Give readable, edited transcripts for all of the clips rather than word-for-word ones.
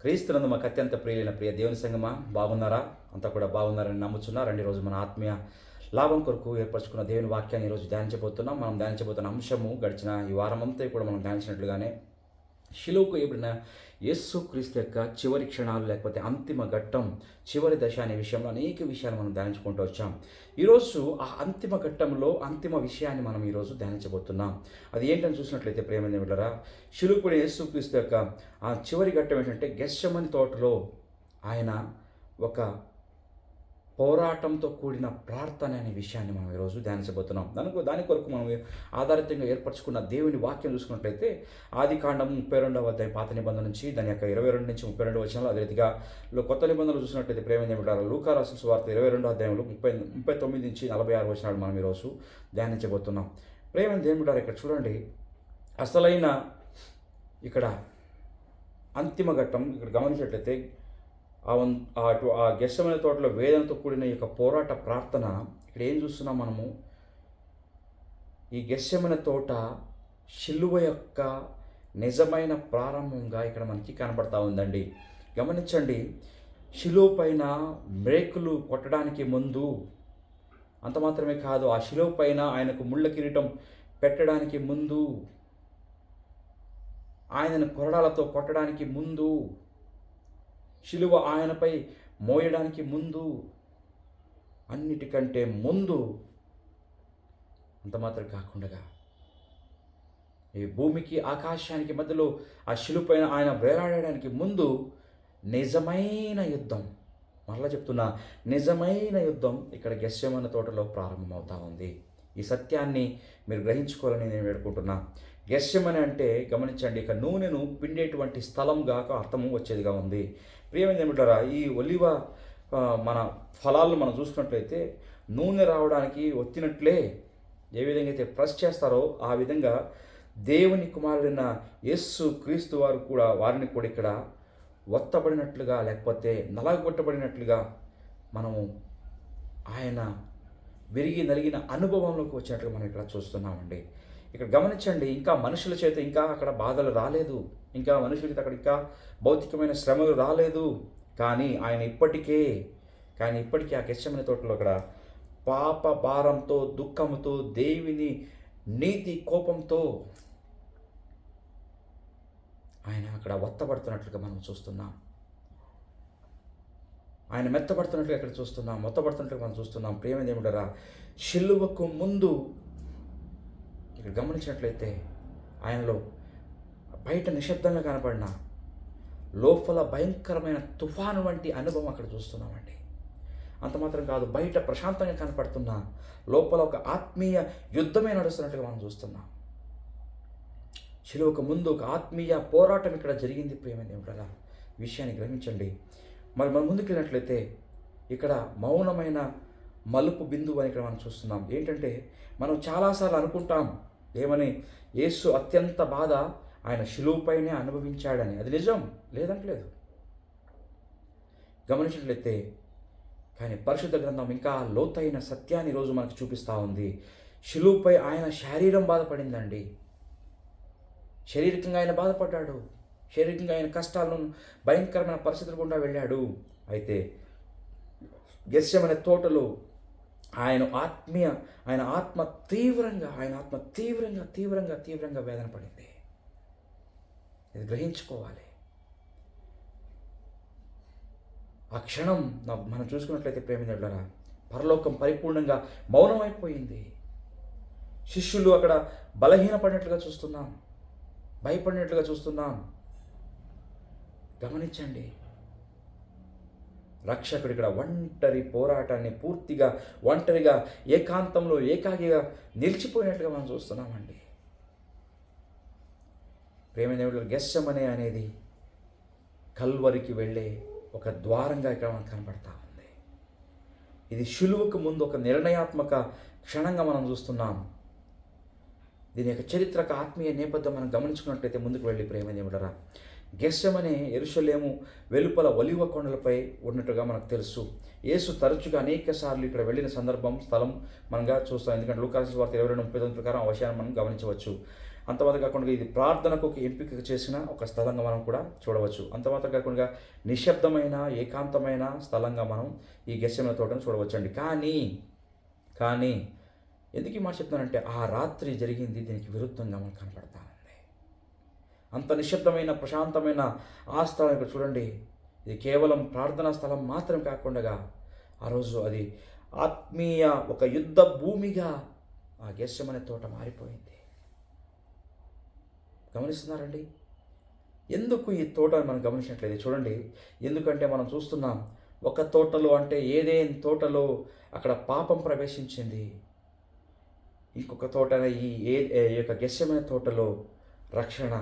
క్రీస్తునందు మాకు అత్యంత ప్రియులైన ప్రియ దేవుని సంగమా, బాగున్నారా? అంతా కూడా బాగున్నారని నమ్ముచున్నా. రండి, ఈరోజు మన ఆత్మీయ లాభం కొరకు ఏర్పరచుకున్న దేవుని వాక్యాన్ని ఈరోజు ధ్యానించబోతున్నాం. మనం ధ్యానించబోతున్న అంశము గడిచిన ఈ వారమంతా కూడా మనం ధ్యానించినట్లుగానే శిలువకు ఇవ్వబడిన యేసుక్రీస్తు యొక్క చివరి క్షణాలు, లేకపోతే అంతిమ ఘట్టం, చివరి దశ అనే విషయంలో అనేక విషయాలు మనం ధ్యానించుకుంటూ వచ్చాం. ఈరోజు ఆ అంతిమ ఘట్టంలో అంతిమ విషయాన్ని మనం ఈరోజు ధ్యానించబోతున్నాం. అది ఏంటని చూసినట్లయితే ప్రేమైన బిడ్డలారా, శిలువకు పడిన యేసుక్రీస్తు యొక్క ఆ చివరి ఘట్టం ఏంటంటే గెత్సెమనీ తోటలో ఆయన ఒక పోరాటంతో కూడిన ప్రార్థన అనే విషయాన్ని మనం ఈరోజు ధ్యానించబోతున్నాం. దాని కొరకు మనం ఆధారితంగా ఏర్పరచుకున్న దేవుని వాక్యం చూసుకున్నట్లయితే ఆది కాండం 32వ అధ్యాయం పాత నిబంధన నుంచి దాని యొక్క 22 నుంచి 32 వచనాలు, అదే రీతిగా కొత్త నిబంధనలు చూసినట్లయితే ప్రేమైన బిడ్డలారా లూకా రాసిన సువార్త 22వ అధ్యాయంలో 39 నుంచి 46 వచనాలు మనం ఈరోజు ధ్యానించబోతున్నాం. ప్రేమైన దేవుని బిడ్డలారా, ఇక్కడ చూడండి, అసలైన ఇక్కడ అంతిమ ఘట్టం ఇక్కడ గమనించినట్లయితే ఆ గెత్సెమనీ తోటలో వేదనతో కూడిన ఈ యొక్క పోరాట ప్రార్థన ఇక్కడ ఏం చూస్తున్నాం మనము? ఈ గెత్సెమనీ తోట శిలువ యొక్క నిజమైన ప్రారంభంగా ఇక్కడ మనకి కనబడతా ఉందండి. గమనించండి, శిలువ పైన బ్రేకులు కొట్టడానికి ముందు, అంత మాత్రమే కాదు, ఆ శిలువ పైన ఆయనకు ముళ్ళ కిరీటం పెట్టడానికి ముందు, ఆయనను కొరడాలతో కొట్టడానికి ముందు, శిలువ ఆయనపై మోయడానికి ముందు, అన్నిటికంటే ముందు, అంత మాత్రం కాకుండా ఈ భూమికి ఆకాశానికి మధ్యలో ఆ శిలువ పైన ఆయన వేలాడడానికి ముందు నిజమైన యుద్ధం, మరలా చెప్తున్నా, నిజమైన యుద్ధం ఇక్కడ గెత్సెమనీ తోటలో ప్రారంభమవుతా ఉంది. ఈ సత్యాన్ని మీరు గ్రహించుకోవాలని నేను వేడుకుంటున్నా. గెత్సెమనీ అంటే గమనించండి, ఇక నూనెను పిండేటువంటి స్థలంగా అర్థము వచ్చేదిగా ఉంది. ప్రియమైన ఏమిటారా, ఈ ఒలివ మన ఫలాలను మనం చూసుకున్నట్లయితే నూనె రావడానికి ఒత్తినట్లే ఏ విధంగా అయితే ప్రెస్ చేస్తారో ఆ విధంగా దేవుని కుమారుడైన యేసు క్రీస్తు వారు కూడా వారిని కూడా ఇక్కడ ఒత్తబడినట్లుగా, లేకపోతే నలగొట్టబడినట్లుగా మనము ఆయన విరిగి నలిగిన అనుభవంలోకి వచ్చినట్లుగా మనం ఇక్కడ చూస్తున్నామండి. ఇక్కడ గమనించండి, ఇంకా మనుషుల చేత ఇంకా అక్కడ బాధలు రాలేదు, ఇంకా మనుషుల చేత అక్కడ ఇంకా భౌతికమైన శ్రమలు రాలేదు. కానీ ఇప్పటికీ ఆ గెత్సెమనీ తోటలో అక్కడ పాప భారంతో, దుఃఖంతో, దేవుని నీతి కోపంతో ఆయన అక్కడ ఒత్తబడుతున్నట్లుగా మనం చూస్తున్నాం. ఆయన మెత్తబడుతున్నట్లుగా ఇక్కడ చూస్తున్నాం, మొత్తబడుతున్నట్లుగా మనం చూస్తున్నాం. ప్రియమైన దేవుడారా, శిలువకు ముందు ఇక్కడ గమనించినట్లయితే ఆయనలో బయట నిశ్శబ్దంగా కనపడిన లోపల భయంకరమైన తుఫాను వంటి అనుభవం అక్కడ చూస్తున్నామండి. అంత మాత్రం కాదు, బయట ప్రశాంతంగా కనపడుతున్న లోపల ఒక ఆత్మీయ యుద్ధమే నడుస్తున్నట్టుగా మనం చూస్తున్నాం. శిలువకు ముందు ఒక ఆత్మీయ పోరాటం ఇక్కడ జరిగింది. ప్రియమైన దేవుడారా, విషయాన్ని గ్రహించండి. మరి మనం ముందుకు వెళ్ళినట్లయితే ఇక్కడ మౌనమైన మలుపు బిందువు అని ఇక్కడ మనం చూస్తున్నాం. ఏంటంటే, మనం చాలాసార్లు అనుకుంటాం ఏమని, యేసు అత్యంత బాధ ఆయన శిలువపైనే అనుభవించాడని. అది నిజం, లేదంటలేదు. గమనించినట్లయితే కానీ పరిశుద్ధ గ్రంథం ఇంకా లోతైన సత్యాన్ని ఈరోజు మనకు చూపిస్తూ ఉంది. శిలువపై ఆయన శరీరం బాధపడిందండి. శారీరకంగా ఆయన బాధపడ్డాడు, శారీరకంగా ఆయన కష్టాలను, భయంకరమైన పరిస్థితులు గుండా వెళ్ళాడు. అయితే గెత్సెమనీ తోటలో ఆయన ఆత్మ తీవ్రంగా వేదన పడింది. ఇది గ్రహించుకోవాలి. ఆ క్షణం మనం చూసుకున్నట్లయితే ప్రేమికులారా, పరలోకం పరిపూర్ణంగా మౌనమైపోయింది. శిష్యులు అక్కడ బలహీనపడినట్లుగా చూస్తున్నాం, భయపడినట్లుగా చూస్తున్నాం. గమనించండి, రక్షకుడు ఇక్కడ ఒంటరి పోరాటాన్ని పూర్తిగా ఒంటరిగా ఏకాంతంలో ఏకాకిగా నిలిచిపోయినట్లుగా మనం చూస్తున్నామండి. ప్రేమ దేవుడు, గెత్సెమనీ అనేది కల్వరికి వెళ్ళే ఒక ద్వారంగా ఇక్కడ మనకు కనబడతా ఉంది. ఇది శిలువకు ముందు ఒక నిర్ణయాత్మక క్షణంగా మనం చూస్తున్నాం. దీని యొక్క చరిత్రక ఆత్మీయ నేపథ్యం మనం గమనించుకున్నట్లయితే ముందుకు వెళ్ళి ప్రేమ దేవుడరా, గెత్సెమనీ యెరూషలేము వెలుపల ఒలివ కొండలపై ఉన్నట్టుగా మనకు తెలుసు. యేసు తరచుగా అనేక సార్లు ఇక్కడ వెళ్ళిన స్థలం మనంగా చూస్తాం. ఎందుకంటే లూకా సువార్త 22:39 ప్రకారం ఆ విషయాన్ని మనం గమనించవచ్చు. అంతమాత్రం కాకుండా ఇది ప్రార్థనకు ఒక ఎంపిక చేసిన ఒక స్థలంగా మనం కూడా చూడవచ్చు. అంతమాత్రం కాకుండా నిశ్శబ్దమైన ఏకాంతమైన స్థలంగా మనం ఈ గెత్సేమనే తోటను చూడవచ్చండి. కానీ ఎందుకు ఈ మాట చెప్తున్నానంటే ఆ రాత్రి జరిగింది దీనికి విరుద్ధంగా మనకు కనపడతా ఉంది. అంత నిశ్శబ్దమైన ప్రశాంతమైన ఆ స్థలం ఇక్కడ చూడండి, ఇది కేవలం ప్రార్థనా స్థలం మాత్రం కాకుండా ఆ రోజు అది ఆత్మీయ ఒక యుద్ధ భూమిగా ఆ గెత్సేమనే తోట మారిపోయింది. గమనిస్తున్నారండి? ఎందుకు ఈ తోట మనం గమనించినట్లయితే చూడండి, ఎందుకంటే మనం చూస్తున్నాం ఒక తోటలో అంటే ఏదేన్ తోటలో అక్కడ పాపం ప్రవేశించింది, ఇంకొక తోట ఈ యొక్క గెత్సేమనే తోటలో రక్షణ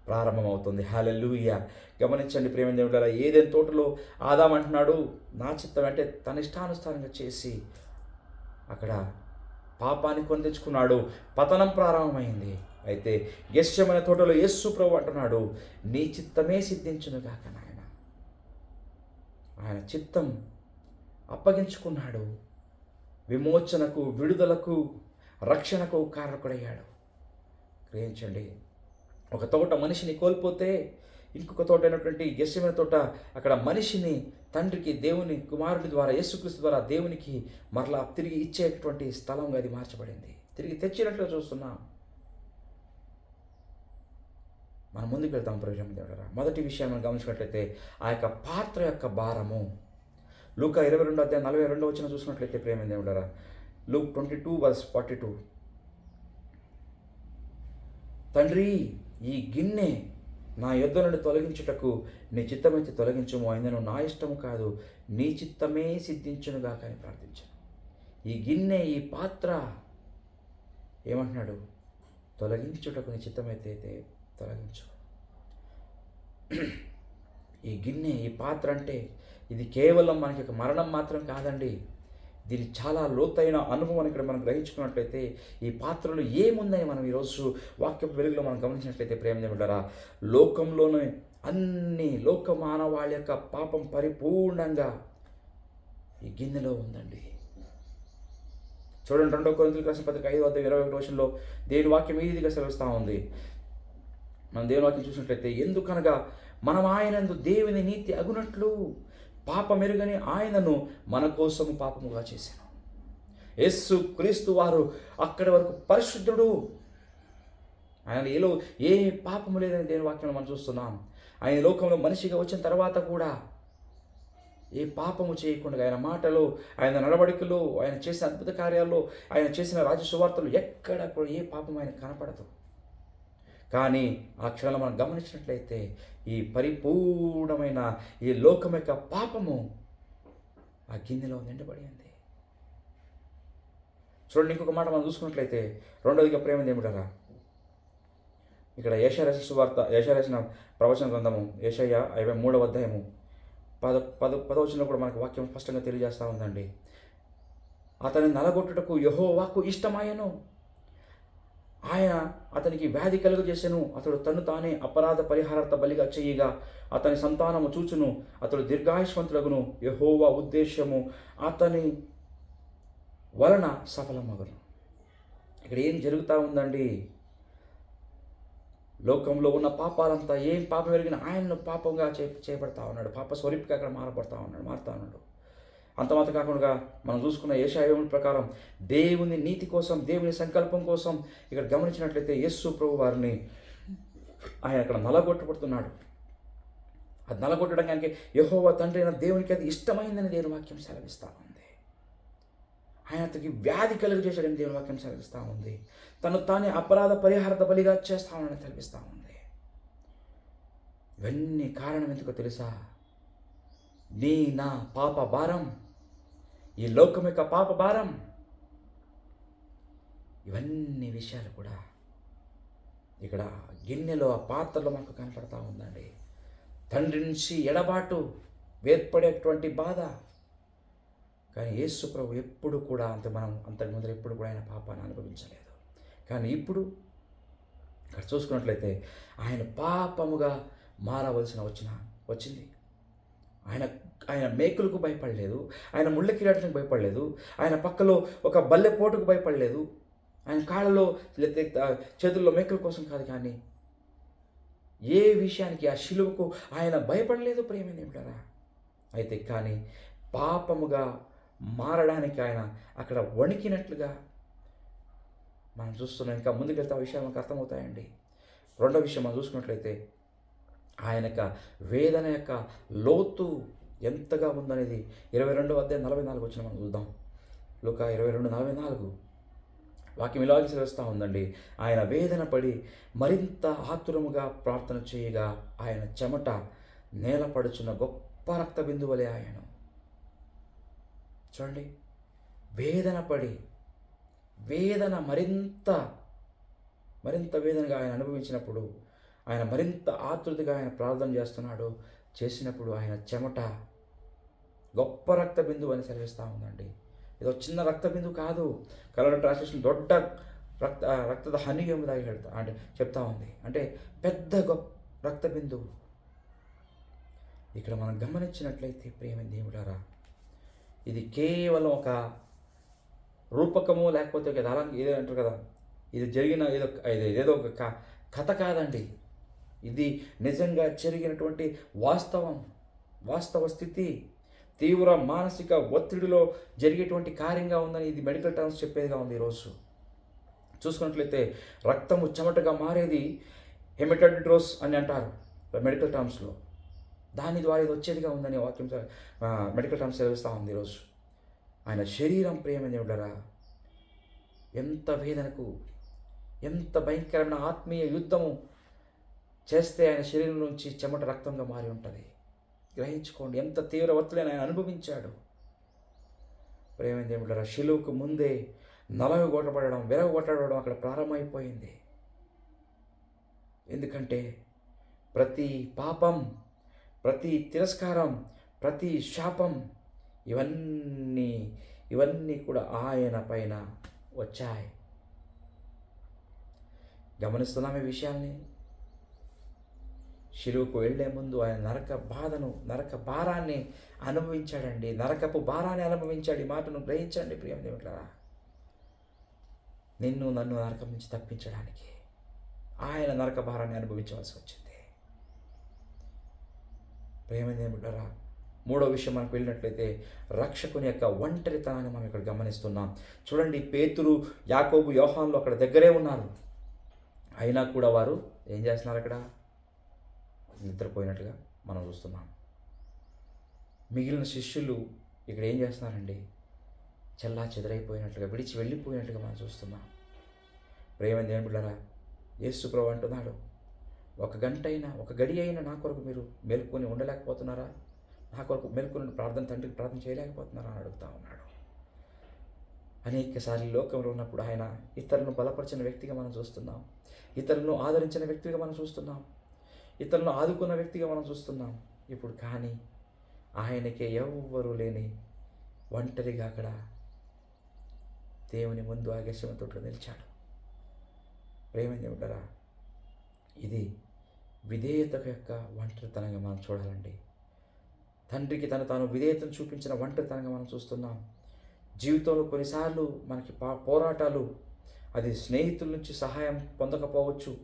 ప్రారంభమవుతుంది. హల్లెలూయా. గమనించండి ప్రియమైన దేవుడారా, ఏదైనా తోటలో ఆదాం అంటున్నాడు నా చిత్తం అంటే తన ఇష్టానుసారంగా చేసి అక్కడ పాపాన్ని కొని తెచ్చుకున్నాడు, పతనం ప్రారంభమైంది. అయితే గెత్సేమనే తోటలో యేసు ప్రభు అంటున్నాడు నీ చిత్తమే సిద్ధించునుగాక నాయన. ఆయన చిత్తం అప్పగించుకున్నాడు, విమోచనకు విడుదలకు రక్షణకు కారకుడయ్యాడు. గ్రహించండి, ఒక తోట మనిషిని కోల్పోతే ఇంకొక తోట అయినటువంటి గెత్సేమనే తోట అక్కడ మనిషిని తండ్రికి దేవుని కుమారుడి ద్వారా యేసుక్రీస్తు ద్వారా దేవునికి మరలా తిరిగి ఇచ్చేటువంటి స్థలంగా అది మార్చబడింది, తిరిగి తెచ్చినట్లు చూస్తున్నాం. మనం ముందుకు వెళ్తాం ప్రియమైన దేవుడారా. మొదటి విషయాన్ని మనం గమనించినట్లయితే ఆ యొక్క పాత్ర యొక్క భారము. లూకా 22:42 చూసినట్లయితే ప్రియమైన దేవుడారా, లూక్ 22:42, తండ్రి ఈ గిన్నె నా యొద్ద నుండి తొలగించుటకు నీ చిత్తమైతే తొలగించుము, అయినను నా ఇష్టము కాదు నీ చిత్తమే సిద్ధించునుగాక అని ప్రార్థించాను. ఈ గిన్నె ఈ పాత్ర ఏమంటున్నాడు? తొలగించుటకు నీ చిత్తమైతే తొలగించు. ఈ గిన్నె ఈ పాత్ర అంటే ఇది కేవలం మనకి ఒక మరణం మాత్రం కాదండి, దీని చాలా లోతైన అనుభవం ఇక్కడ మనం గ్రహించుకున్నట్లయితే ఈ పాత్రలో ఏముందని మనం ఈరోజు వాక్య వెలుగులో మనం గమనించినట్లయితే ప్రేమ లోకంలోనే అన్ని లోక మానవాళి యొక్క పాపం పరిపూర్ణంగా ఈ గిన్నెలో ఉందండి. చూడండి 2 కొరింథీయులకు రాసిన పత్రిక 5:21 దేవుని వాక్యం ఈ రీతిగా సెలవిస్తూ ఉంది. మనం దేవుని వాక్యం చూసినట్లయితే ఎందుకనగా మనం ఆయనందు దేవుని నీతి అగునట్లు పాపమెరుగని ఆయనను మన కోసము పాపముగా చేశాను. యేసు క్రీస్తు వారు అక్కడి వరకు పరిశుద్ధుడు, ఆయన ఏలో ఏ పాపము లేదని దేవుని వాక్యంలో మనం చూస్తున్నాం. ఆయన లోకంలో మనిషిగా వచ్చిన తర్వాత కూడా ఏ పాపము చేయకుండా ఆయన మాటలు, ఆయన నడవడికలు, ఆయన చేసిన అద్భుత కార్యాల్లో, ఆయన చేసిన రాజ్య సువార్తలు ఎక్కడ కూడా ఏ పాపం ఆయన కనపడదు. కానీ ఆ క్షణంలో మనం గమనించినట్లయితే ఈ పరిపూర్ణమైన ఈ లోకం యొక్క పాపము ఆ గిన్నెలో నిండబడి ఉంది. చూడండి, ఇంకొక మాట మనం చూసుకున్నట్లయితే రెండోదిగా ప్రేమ ఏమిటారా, ఇక్కడ యెషయా రాసిన ప్రవచన గ్రంథము యెషయా 53 10 కూడా మనకు వాక్యం స్పష్టంగా తెలియజేస్తూ ఉందండి. అతని నలగొట్టుటకు యెహోవాకు ఇష్టమాయెను, ఆయన అతనికి వ్యాధి కలుగజేసెను, అతడు తను తానే అపరాధ పరిహారార్థ బలిగా చేయగా అతని సంతానము చూచును, అతడు దీర్ఘాయుష్మంతుడగును, యెహోవా ఉద్దేశము అతని వలన సఫలమగును. ఇక్కడ ఏం జరుగుతూ ఉందండి? లోకంలో ఉన్న పాపాలంతా ఏం పాపం ఎరిగిన ఆయనను పాపంగా చేయబడతా ఉన్నాడు, పాప స్వరూపిగా అక్కడ మారుతా ఉన్నాడు. అంత మాత్రం కాకుండా మనం చూసుకున్న యెషయా ప్రకారం దేవుని నీతి కోసం, దేవుని సంకల్పం కోసం ఇక్కడ గమనించినట్లయితే యేసు ప్రభు వారిని ఆయన అక్కడ నలగొట్టబడుతున్నాడు. అది నలగొట్టడం కనుక యెహోవా తండ్రి అయిన దేవునికి అది ఇష్టమైందని దేవుని వాక్యం సెలవిస్తూ ఉంది. ఆయన అతనికి వ్యాధి కలుగజేసాడని దేవుని వాక్యం సెలవిస్తూ ఉంది. తను తానే అపరాధ పరిహారార్థ బలిగా చేస్తామని తెలిపిస్తూ ఉంది. ఇవన్నీ కారణం ఎందుకో తెలుసా? నా పాప భారం, ఈ లోకం యొక్క పాప భారం, ఇవన్నీ విషయాలు కూడా ఇక్కడ గిన్నెలో ఆ పాత్రలో మనకు కనపడతా ఉందండి. తండ్రి నుంచి ఎడబాటు, వేర్పడేటువంటి బాధ. కానీ యేసు ప్రభు ఎప్పుడు కూడా అంతకు ముందు ఎప్పుడు కూడా ఆయన పాపాన్ని అనుభవించలేదు. కానీ ఇప్పుడు ఇక్కడ చూసుకున్నట్లయితే ఆయన పాపముగా మారవలసిన వచ్చింది. ఆయన మేకులకు భయపడలేదు, ఆయన ముళ్ళ కిరీటానికి భయపడలేదు, ఆయన పక్కలో ఒక బల్లెపోటుకు భయపడలేదు. ఆయన కాళ్ళలో లేకపోతే చేతుల్లో మేకల కోసం కాదు, కానీ ఏ విషయానికి ఆ శిలువకు ఆయన భయపడలేదు ప్రేమేమిటారా. అయితే కానీ పాపముగా మారడానికి ఆయన అక్కడ వణికినట్లుగా మనం చూస్తున్నాం. ఇంకా ముందుకెళ్తే ఆ విషయాలు మనకు అర్థమవుతాయండి. రెండో విషయం మనం చూసుకున్నట్లయితే ఆయన యొక్క వేదన యొక్క లోతు ఎంతగా ఉందనేది 22వ అధ్యాయం 44 వచ్చిన మనం చూద్దాం. లూకా 22:44 వాక్యం ఇలాగే సెలవిస్తూ ఉందండి. ఆయన వేదన పడి మరింత ఆతురముగా ప్రార్థన చేయగా ఆయన చెమట నేలపడుచున్న గొప్ప రక్త బిందువులే ఆయన. చూడండి, వేదన పడి వేదన మరింత వేదనగా ఆయన అనుభవించినప్పుడు, ఆయన మరింత ఆతృతగా ఆయన ప్రార్థన చేసినప్పుడు ఆయన చెమట గొప్ప రక్త బిందువు అని సెలవిస్తూ ఉందండి. ఏదో చిన్న రక్త బిందువు కాదు. కలర్ ట్రాన్స్లేషన్ దొడ్డ రక్తದ ಹನಿ ಎಂಬುದಾಗಿ అంటే చెప్తా ఉంది. అంటే పెద్ద గొప్ప రక్త బిందువు. ఇక్కడ మనం గమనించినట్లయితే ప్రియమైన దేవుడారా, ఇది కేవలం ఒక రూపకము లేకపోతే ఒక ఏదో అంటారు కదా, ఇది జరిగిన ఏదో ఒక కథ కాదండి. ఇది నిజంగా జరిగినటువంటి వాస్తవ స్థితి, తీవ్ర మానసిక ఒత్తిడిలో జరిగేటువంటి కార్యంగా ఉందని ఇది మెడికల్ టర్మ్స్ చెప్పేదిగా ఉంది. ఈరోజు చూసుకున్నట్లయితే రక్తము చెమటగా మారేది హెమటోడ్రోస్ అని అంటారు మెడికల్ టర్మ్స్లో. దాని ద్వారా ఇది వచ్చేదిగా ఉందని వాక్యం మెడికల్ టర్మ్స్ సెలవిస్తూ ఉంది. ఈరోజు ఆయన శరీరం ప్రియమైన ఉండరా, ఎంత వేదనకు, ఎంత భయంకరమైన ఆత్మీయ యుద్ధము చేస్తే ఆయన శరీరం నుంచి చెమట రక్తంగా మారి ఉంటుంది. గ్రహించుకోండి, ఎంత తీవ్ర ఒత్తిడిని ఆయన అనుభవించాడు. ప్రేమైన దేవుడారా, శిలువకు ముందే నలగొట్టబడడం, విరగొట్టబడడం అక్కడ ప్రారంభమైపోయింది. ఎందుకంటే ప్రతి పాపం, ప్రతి తిరస్కారం, ప్రతి శాపం ఇవన్నీ కూడా ఆయన పైన వచ్చాయి. గమనిస్తున్నాం ఈ విషయాన్ని. శిలువకు వెళ్లే ముందు ఆయన నరక భారాన్ని అనుభవించాడండి. నరకపు భారాన్ని అనుభవించాడు. ఈ మాటను గ్రహించండి ప్రియమైన దేవులారా. నన్ను నరకం నుంచి తప్పించడానికి ఆయన నరక భారాన్ని అనుభవించవలసి వచ్చింది. ప్రియమైన దేవులారా, మూడో విషయం మనకు వెళ్ళినట్లయితే రక్షకుని యొక్క ఒంటరితనాన్ని మనం ఇక్కడ గమనిస్తున్నాం. చూడండి, పేతురు, యాకోబు, యోహాన్లు అక్కడ దగ్గరే ఉన్నారు. అయినా కూడా వారు ఏం చేస్తున్నారు? అక్కడ నిద్రపోయినట్టుగా మనం చూస్తున్నాం. మిగిలిన శిష్యులు ఇక్కడ ఏం చేస్తున్నారండి? చెల్లా చెదరైపోయినట్లుగా, విడిచి వెళ్ళిపోయినట్టుగా మనం చూస్తున్నాం. ప్రియమైన దేవుని బిడ్డలారా, యేసు ప్రభువు అంటున్నాడు, ఒక గడి అయినా నా కొరకు మీరు మేల్కొని ఉండలేకపోతున్నారా? నా కొరకు మేల్కొని తండ్రికి ప్రార్థన చేయలేకపోతున్నారా అని అడుగుతా ఉన్నాడు. అనేక సార్లు లోకంలో ఉన్నప్పుడు ఆయన ఇతరులను బలపరిచిన వ్యక్తిగా మనం చూస్తున్నాం. ఇతరులను ఆదరించిన వ్యక్తిగా మనం చూస్తున్నాం. ఇతరులను ఆదుకున్న వ్యక్తిగా మనం చూస్తున్నాం. ఇప్పుడు కానీ ఆయనకే ఎవ్వరూ లేని ఒంటరిగా అక్కడ దేవుని ముందు ఆగస్యమతో నిలిచాడు. ప్రేమని ఉంటారా, ఇది విధేయత యొక్క ఒంటరితనంగా మనం చూడాలండి. తండ్రికి తాను విధేయతను చూపించిన ఒంటరితనంగా మనం చూస్తున్నాం. జీవితంలో కొన్నిసార్లు మనకి పోరాటాలు, అది స్నేహితుల నుంచి సహాయం పొందకపోవచ్చు,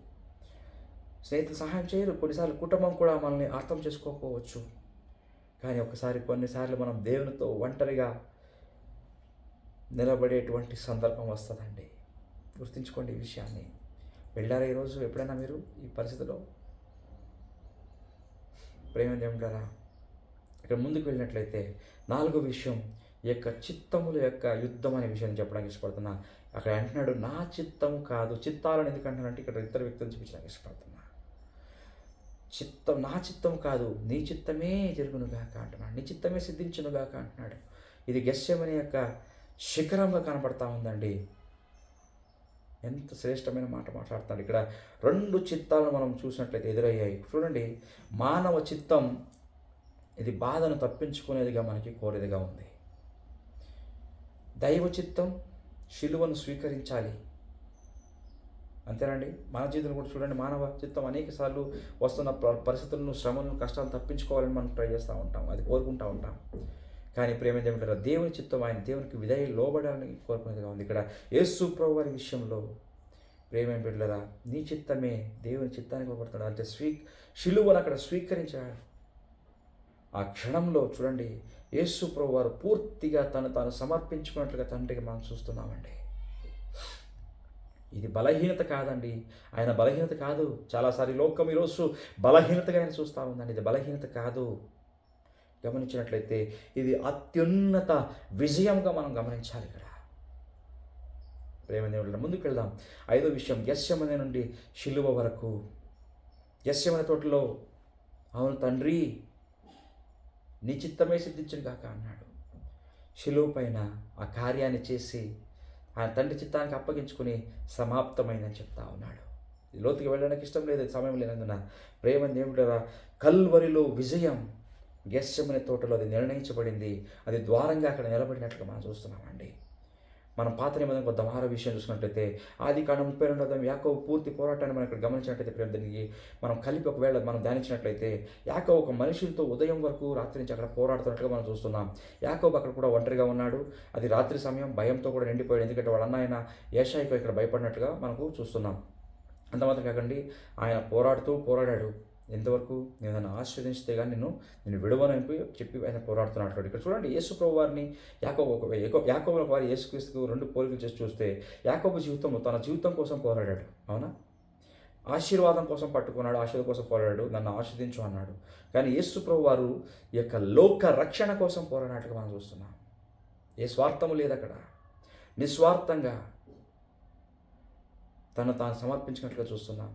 స్నేహితులు సహాయం చేయరు, కొన్నిసార్లు కుటుంబం కూడా మనల్ని అర్థం చేసుకోకపోవచ్చు. కానీ కొన్నిసార్లు మనం దేవునితో ఒంటరిగా నిలబడేటువంటి సందర్భం వస్తుందండి. గుర్తుంచుకోండి ఈ విషయాన్ని. వెళ్ళారా ఈరోజు ఎప్పుడైనా మీరు ఈ పరిస్థితిలో? ప్రేమ ఉంటారా? ఇక్కడ ముందుకు వెళ్ళినట్లయితే నాలుగో విషయం, ఈ యొక్క చిత్తముల యొక్క యుద్ధం అనే విషయాన్ని చెప్పడానికి ఇష్టపడుతున్నా. అక్కడ అంటున్నాడు, నా చిత్తము కాదు. చిత్తాలను ఎందుకు అంటున్నాడంటే ఇక్కడ ఇద్దరు వ్యక్తులను చూపించడానికి ఇష్టపడుతున్నా. నా చిత్తం కాదు, నీ చిత్తమే జరుగునుగాక అంటున్నాడు. నీ చిత్తమే సిద్ధించునుగాక అంటున్నాడు. ఇది గెస్సెమనీ యొక్క శిఖరంగా కనపడతా ఉందండి. ఎంత శ్రేష్టమైన మాట మాట్లాడుతున్నాడు. ఇక్కడ రెండు చిత్తాలను మనం చూసినట్లయితే ఎదురయ్యాయి. చూడండి, మానవ చిత్తం ఇది బాధను తప్పించుకునేదిగా మనకి కోరేదిగా ఉంది. దైవ చిత్తం శిలువను స్వీకరించాలి. అంతేనండి. మన జీవితంలో కూడా చూడండి, మానవ చిత్తం అనేక సార్లు వస్తున్న పరిస్థితులను, శ్రమలను, కష్టాలను తప్పించుకోవాలని మనం ట్రై చేస్తూ ఉంటాం, అది కోరుకుంటూ ఉంటాం. కానీ ప్రేమ ఏమిటారా, దేవుని చిత్తం ఆయన దేవునికి విధేయ లోబడాలని కోరుకునేదిగా ఉంది. ఇక్కడ యేసు ప్రభు వారి విషయంలో ప్రేమ బిడ్డలారా, నీ చిత్తమే దేవుని చిత్తానికి లోబడుతున్నాడు అంటే శిలువను అక్కడ స్వీకరించాడు. ఆ క్షణంలో చూడండి, యేసు ప్రభు వారు పూర్తిగా తాను సమర్పించుకున్నట్లుగా తండ్రికి మనం చూస్తున్నామండి. ఇది బలహీనత కాదండి, ఆయన బలహీనత కాదు. చాలాసారి లోకం ఈరోజు బలహీనతగా ఆయన చూస్తూ ఉందండి. ఇది బలహీనత కాదు. గమనించినట్లయితే ఇది అత్యున్నత విజయంగా మనం గమనించాలి. ఇక్కడ ప్రేమ దేవుడు, ముందుకు వెళ్దాం. 5వ విషయం, గెత్సేమనే నుండి శిలువ వరకు. గెత్సేమనే తోటలో, అవును తండ్రి నీ చిత్తమే సిద్ధించును గాక అన్నాడు. శిలువ పైన ఆ కార్యాన్ని చేసి ఆయన తండ్రి చిత్తానికి అప్పగించుకుని సమాప్తమైందని చెప్తా ఉన్నాడు. లోతుకి వెళ్ళడానికి ఇష్టం లేదు, సమయం లేనందున ప్రేమ దేవుడరా, కల్వరిలో విజయం గెత్సేమనే తోటలో అది నిర్ణయించబడింది. అది ద్వారంగా అక్కడ నిలబడినట్లుగా మనం చూస్తున్నామండి. మనం పాత నిబంధన కొంత మహార విషయం చూసుకున్నట్లయితే ఆదికాండం 32వ యాకోబు పూర్తి పోరాటాన్ని మనం ఇక్కడ గమనించినట్లయితే ప్రేమ దానికి మనం కలిపి ఒకవేళ మనం ధ్యానించినట్లయితే యాకోబు ఒక మనుషులతో ఉదయం వరకు రాత్రి నుంచి అక్కడ పోరాడుతున్నట్టుగా మనం చూస్తున్నాం. యాకోబు అక్కడ కూడా ఒంటరిగా ఉన్నాడు. అది రాత్రి సమయం భయంతో కూడా నిండిపోయాడు. ఎందుకంటే వాళ్ళ అన్న ఆయన ఏషాయికు ఇక్కడ భయపడినట్టుగా మనకు చూస్తున్నాం. అంత మాత్రం కాకండి, ఆయన పోరాడాడు. ఎంతవరకు నేను నన్ను ఆశీర్వదించితే కానీ నేను విడవనని చెప్పి ఆయన పోరాడుతున్నట్లు. ఇక్కడ చూడండి, యేసు ప్రభు వారిని యాకోబు వారి యేసుక్రీస్తుకు 2 పోలికలు చేసి చూస్తే యాకోబు జీవితంలో తన జీవితం కోసం పోరాడాడు, అవునా, ఆశీర్వాదం కోసం పట్టుకున్నాడు, ఆశీర్వాదం కోసం పోరాడాడు, నన్ను ఆశీర్వదించు అన్నాడు. కానీ యేసు ప్రభు వారు ఈ యొక్క లోక రక్షణ కోసం పోరాడినట్టుగా మనం చూస్తున్నాం. ఏ స్వార్థము లేదు అక్కడ, నిస్వార్థంగా తాను సమర్పించినట్లుగా చూస్తున్నాం.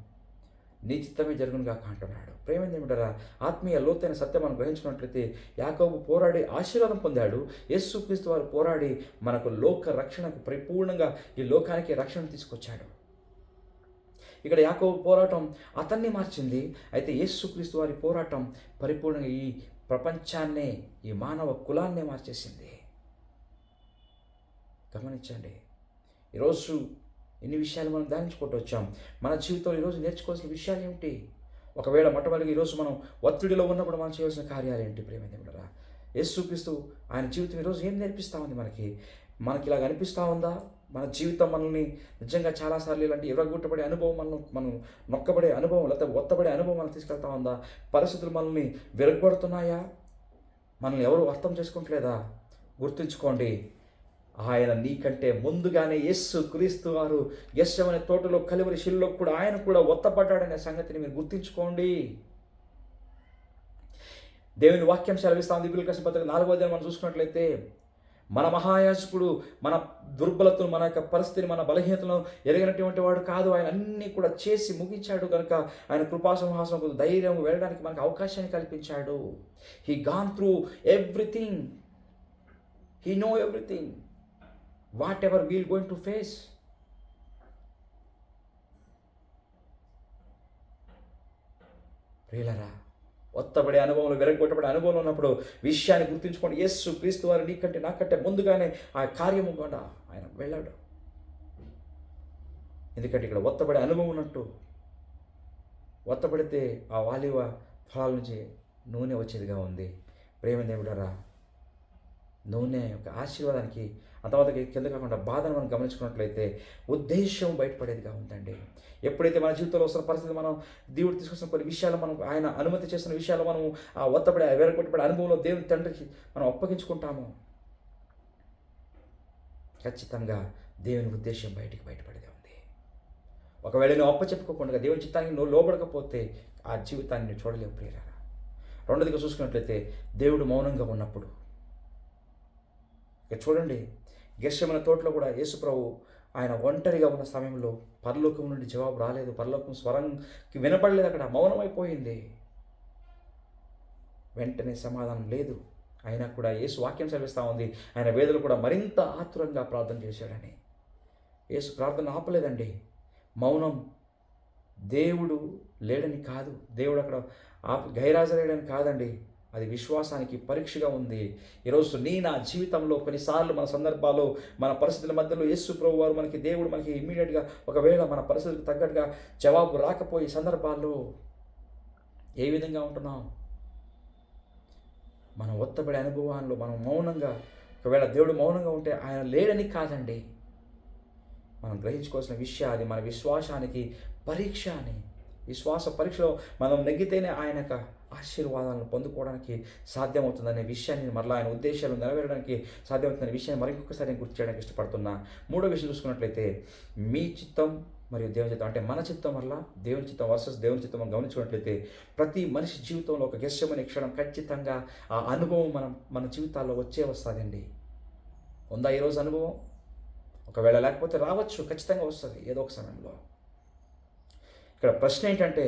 నీ చిత్తమే జరుగును గాక అంటున్నాడు. ప్రేమ ఏమిటారా, ఆత్మీయ లోతైన సత్యం మనం గ్రహించుకున్నట్లయితే యాకోబు పోరాడి ఆశీర్వాదం పొందాడు. యేసుక్రీస్తు వారు పోరాడి మనకు లోక రక్షణకు పరిపూర్ణంగా ఈ లోకానికి రక్షణ తీసుకొచ్చాడు. ఇక్కడ యాకోబు పోరాటం అతన్ని మార్చింది. అయితే యేసుక్రీస్తు వారి పోరాటం పరిపూర్ణంగా ఈ ప్రపంచాన్నే, ఈ మానవ కులాన్నే మార్చేసింది. గమనించండి, ఈరోజు ఎన్ని విషయాలు మనం ధ్యానించుకుంటూ వచ్చాం. మన జీవితంలో ఈరోజు నేర్చుకోవాల్సిన విషయాలు ఏమిటి? ఒకవేళ మొట్టమొదటిగా ఈరోజు మనం ఒత్తిడిలో ఉన్నప్పుడు మనం చేయవలసిన కార్యాలు ఏంటి? ప్రేమ దేవుడా, యేసుక్రీస్తు ఆయన జీవితం ఈరోజు ఏం నేర్పిస్తూ ఉంది మనకి ఇలాగ అనిపిస్తూ ఉందా? మన జీవితం మనల్ని నిజంగా చాలాసార్లు ఇలాంటి ఎర్రగొట్టబడే అనుభవం, మనం నొక్కబడే అనుభవం, లేకపోతే ఒత్తబడే అనుభవం మనం తీసుకెళ్తా ఉందా? పరిస్థితులు మనల్ని విరగొడుతున్నాయా? మనల్ని ఎవరు అర్థం చేసుకుంటలేదా? గుర్తుంచుకోండి, ఆయన నీకంటే ముందుగానే యేసుక్రీస్తు వారు గెత్సేమనే తోటలో కలువరి శిలువలో కూడా ఆయన కూడా ఒత్తపడ్డాడనే సంగతిని మీరు గుర్తుంచుకోండి. దేవుని వాక్యం సెలవిస్తాం. బైబిల్ రాసిన పత్రిక 4వ అధ్యాయం మనం చూసుకున్నట్లయితే మన మహాయాజకుడు మన దుర్బలతను, మన యొక్క పరిస్థితిని, మన బలహీనతలను ఎరిగినటువంటి వాడు కాదు. ఆయన అన్నీ కూడా చేసి ముగించాడు కనుక ఆయన కృపాసింహాసనకు ధైర్యం వెళ్ళడానికి మనకు అవకాశాన్ని కల్పించాడు. He gone through everything, he know everything, whatever we are going to face. ప్రియులారా, ఒత్తబడే అనుభవంలో, విరగొట్టబడే అనుభవంలో ఉన్నప్పుడు విషయాన్ని గుర్తుంచుకోండి. యేసుక్రీస్తు వారు నీకంటే నాకంటే ముందుగానే ఆ కార్యము కూడా ఆయన వెళ్ళాడు. ఎందుకంటే ఇక్కడ ఒత్తబడే అనుభవం ఉన్నట్టు, ఒత్తబడితే ఆ వాలివ ఫలాల నుంచి నూనె వచ్చేదిగా ఉంది. ప్రేమ దేవుడారా, నూనె యొక్క ఆశీర్వాదానికి అంతవరకు కింద కాకుండా బాధను మనం గమనించుకున్నట్లయితే ఉద్దేశం బయటపడేదిగా ఉందండి. ఎప్పుడైతే మన జీవితంలో వస్తున్న పరిస్థితి, మనం దేవుడు తీసుకొస్తున్న కొన్ని విషయాలు, మనం ఆయన అనుమతి చేస్తున్న విషయాలు మనం ఆ ఒత్తబడే వేరగొట్టబడే అనుభవంలో దేవుని తండ్రికి మనం అప్పగించుకుంటాము, ఖచ్చితంగా దేవుని ఉద్దేశం బయటపడేది ఉంది. ఒకవేళ నువ్వు అప్పచెప్పుకోకుండా దేవుని చిత్తానికి నువ్వు లోబడకపోతే ఆ జీవితాన్ని చూడలేవు ప్రియులారా. రెండోదిగా చూసుకున్నట్లయితే దేవుడు మౌనంగా ఉన్నప్పుడు, ఇక చూడండి, గెత్సేమనే తోటలో కూడా యేసుప్రభు ఆయన ఒంటరిగా ఉన్న సమయంలో పరలోకం నుండి జవాబు రాలేదు. పరలోకం స్వరంకి వినపడలేదు, అక్కడ మౌనమైపోయింది. వెంటనే సమాధానం లేదు. అయినా కూడా యేసు వాక్యం సెలవిస్తూ ఉంది, ఆయన వేదలు కూడా మరింత ఆతురంగా ప్రార్థన చేశాడని. యేసు ప్రార్థన ఆపలేదండి. మౌనం దేవుడు లేడని కాదు, దేవుడు అక్కడ గైరాజలేడని కాదండి, అది విశ్వాసానికి పరీక్షగా ఉంది. ఈరోజు నా జీవితంలో కొన్నిసార్లు మన సందర్భాల్లో, మన పరిస్థితుల మధ్యలో యేసు ప్రభు వారు దేవుడు మనకి ఇమ్మీడియట్గా ఒకవేళ మన పరిస్థితులకు తగ్గట్టుగా జవాబు రాకపోయే సందర్భాల్లో ఏ విధంగా ఉంటున్నాం? మనం ఒత్తబడే అనుభవాల్లో మనం మౌనంగా, ఒకవేళ దేవుడు మౌనంగా ఉంటే ఆయన లేడని కాదండి. మనం గ్రహించుకోవాల్సిన విషయం అది మన విశ్వాసానికి పరీక్ష అని. విశ్వాస పరీక్షలో మనం నెగ్గితేనే ఆయన యొక్క ఆశీర్వాదాలను పొందుకోవడానికి సాధ్యమవుతుందనే విషయాన్ని, మరలా ఆయన ఉద్దేశాలు నెరవేరడానికి సాధ్యమవుతుందనే విషయాన్ని మరింకొకసారి నేను గుర్తు చేయడానికి ఇష్టపడుతున్నా. మూడో విషయం చూసుకున్నట్లయితే, మీ చిత్తం మరియు దేవుని చిత్తం, అంటే మన చిత్తం వల్ల దేవుని చిత్తం వర్సెస్ దేవుని చిత్తం మనం గమనించుకున్నట్లయితే, ప్రతి మనిషి జీవితంలో ఒక గెస్యమనే క్షణం ఖచ్చితంగా ఆ అనుభవం మన జీవితాల్లో వస్తుందండి. ఉందా ఈరోజు అనుభవం? ఒకవేళ లేకపోతే రావచ్చు, ఖచ్చితంగా వస్తుంది ఏదో ఒక సమయంలో. ఇక్కడ ప్రశ్న ఏంటంటే,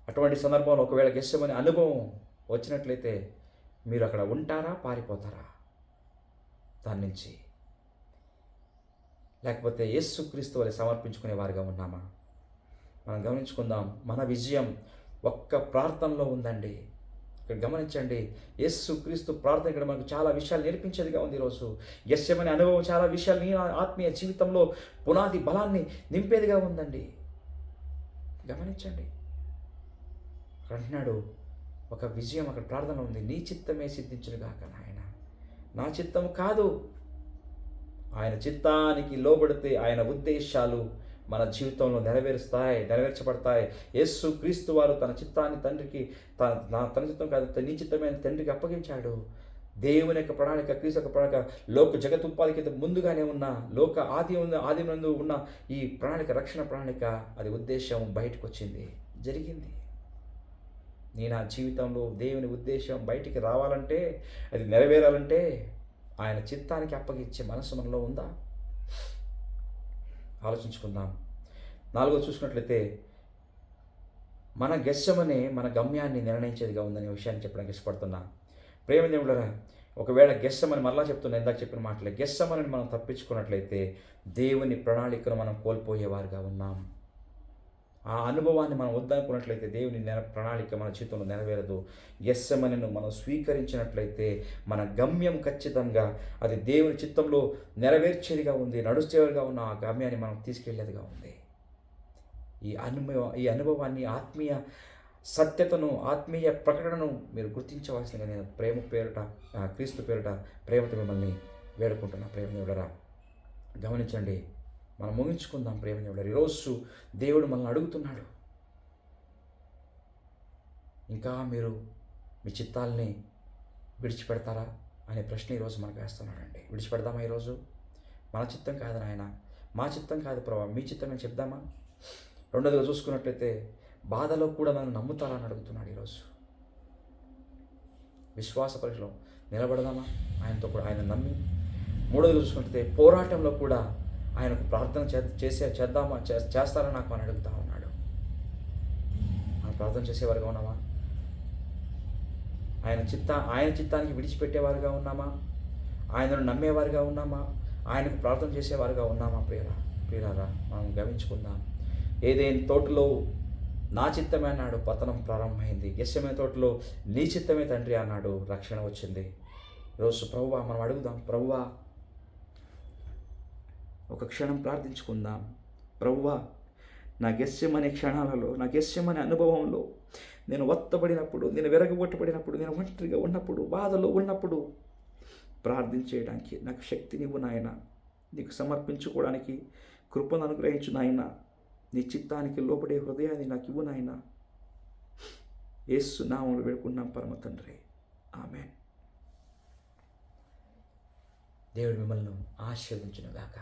అటువంటి సందర్భంలో ఒకవేళ గెస్యమనే అనుభవం వచ్చినట్లయితే మీరు అక్కడ ఉంటారా, పారిపోతారా దాని నుంచి? లేకపోతే యేసుక్రీస్తు వలె సమర్పించుకునే వారిగా ఉన్నామా? మనం గమనించుకుందాం. మన విజయం ఒక్క ప్రార్థనలో ఉందండి. ఇక్కడ గమనించండి, యేసుక్రీస్తు ప్రార్థన ఇక్కడ మనకు చాలా విషయాలు నేర్పించేదిగా ఉంది. ఈరోజు గెస్యమనే అనుభవం చాలా విషయాలు నీ ఆత్మీయ జీవితంలో పునాది బలాన్ని నింపేదిగా ఉందండి. గమనించండి, అక్కడ అంటున్నాడు, ఒక విజయం అక్కడ ప్రార్థన ఉంది. నీ చిత్తమే సిద్ధించునుగాక నాయన, నా చిత్తం కాదు. ఆయన చిత్తానికి లోబడితే ఆయన ఉద్దేశాలు మన జీవితంలో నెరవేర్చబడతాయి. యేసు క్రీస్తు వారు తన చిత్తాన్ని తండ్రికి, తన చిత్తం కాదు నీ చిత్తమైన తండ్రికి అప్పగించాడు. దేవుని యొక్క ప్రణాళిక, క్రీస్తు యొక్క ప్రణాళిక లోక జగతుపాధికి ముందుగానే ఉన్న, లోక ఆది నందు ఉన్న ఈ ప్రణాళిక, రక్షణ ప్రణాళిక, అది ఉద్దేశం బయటకు వచ్చింది, జరిగింది. నా జీవితంలో దేవుని ఉద్దేశం బయటికి రావాలంటే, అది నెరవేరాలంటే ఆయన చిత్తానికి అప్పగించే మనసు మనలో ఉందా? ఆలోచించుకుందాం. 4 చూసుకున్నట్లయితే, మన గెస్యమనే మన గమ్యాన్ని నిర్ణయించేదిగా ఉందనే విషయాన్ని చెప్పడానికి ఇష్టపడుతున్నా. ప్రేమ దేవుడరా, ఒకవేళ గెస్సమని, మరలా చెప్తున్నా ఇందాక చెప్పిన మాటలే, గెస్సమని మనం తప్పించుకున్నట్లయితే దేవుని ప్రణాళికను మనం కోల్పోయేవారుగా ఉన్నాం. ఆ అనుభవాన్ని మనం వద్దనుకున్నట్లయితే దేవుని ప్రణాళిక మన జీవితంలో నెరవేరదు. గెస్సెమనెను మనం స్వీకరించినట్లయితే మన గమ్యం ఖచ్చితంగా అది దేవుని చిత్తంలో నెరవేర్చేదిగా ఉంది, నడుచేవారుగా ఉన్న ఆ గమ్యాన్ని మనం తీసుకెళ్లేదిగా ఉంది. ఈ అనుభవాన్ని, ఆత్మీయ సత్యతను, ఆత్మీయ ప్రకటనను మీరు గుర్తించవలసిందిగా నేను ప్రేమ పేరుట, క్రీస్తు పేరుట ప్రేమతో మిమ్మల్ని వేడుకుంటున్నా. ప్రేమ దేవుడరా, గమనించండి. మనం ముగించుకుందాం. ప్రేమ దేవుడు, ఈరోజు దేవుడు మనల్ని అడుగుతున్నాడు, ఇంకా మీరు మీ చిత్తాల్ని విడిచిపెడతారా అనే ప్రశ్న ఈరోజు మనకు వేస్తున్నాడండి. విడిచిపెడదామా ఈరోజు? మన చిత్తం కాదు నాయన, మా చిత్తం కాదు ప్రభా, మీ చిత్తమే చెప్దామా? రెండోదిగా చూసుకున్నట్లయితే, బాధలో కూడా నన్ను నమ్ముతారని అడుగుతున్నాడు ఈరోజు. విశ్వాస పరీక్షలో నిలబడదామా ఆయనతో కూడా, ఆయన నమ్మి? మూడోదిగా చూసుకుంటే, పోరాటంలో కూడా ఆయనకు ప్రార్థన చేస్తారని నాకు అని అడుగుతా ఉన్నాడు. మనం ప్రార్థన చేసేవారుగా ఉన్నామా? ఆయన చిత్తానికి విడిచిపెట్టేవారుగా ఉన్నామా? ఆయనను నమ్మేవారుగా ఉన్నామా? ఆయనకు ప్రార్థన చేసేవారుగా ఉన్నామా? ప్రియులారా, మనం గమనించుకుందాం. ఏదైనా తోటలో నా చిత్తమే అన్నాడు, పతనం ప్రారంభమైంది. గెస్సెమనే తోటలో నీ చిత్తమే తండ్రి అన్నాడు, రక్షణ వచ్చింది. ఈరోజు ప్రభువా మనం అడుగుదాం, ప్రభువా ఒక క్షణం ప్రార్థించుకుందాం. ప్రభువా, నా గెస్యమనే క్షణాలలో, నా గెస్యమనే అనుభవంలో నేను ఒత్తబడినప్పుడు, నేను విరగొట్టబడినప్పుడు, నేను ఒంటరిగా ఉన్నప్పుడు, బాధలో ఉన్నప్పుడు ప్రార్థించేయడానికి నాకు శక్తినివ్వు నాయన. నీకు సమర్పించుకోవడానికి కృపను అనుగ్రహించు నాయన. నీ చిత్తానికి లోబడే హృదయాన్ని నాకు ఇవ్వు నాయన. యేసు నామములో వేడుకున్నాం పరమ తండ్రి, ఆమేన్. దేవుడు మిమ్మల్ని ఆశీర్వదించును గాక.